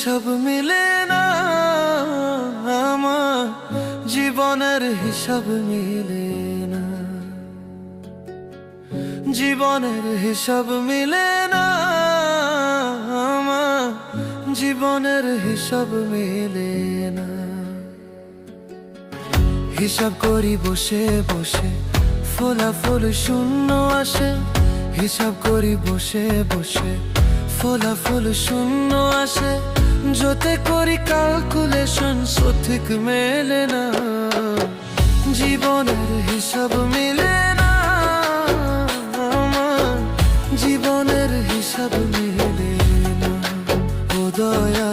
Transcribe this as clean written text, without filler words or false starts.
হিসাব মিলে না, আমার জীবনের হিসাব মিলে না, জীবনের হিসাব মিলে না, আমার জীবনের হিসাব মিলে না। হিসাব করি বসে বসে, ফলাফল শূন্য আসে। হিসাব করি বসে বসে, ফলাফল শূন্য আসে। যতে করি ক্যালকুলেশন সঠিক মেলে না, জীবনের হিসাব মিলে না, আমার জীবনের হিসাব মিলে না। ও দয়া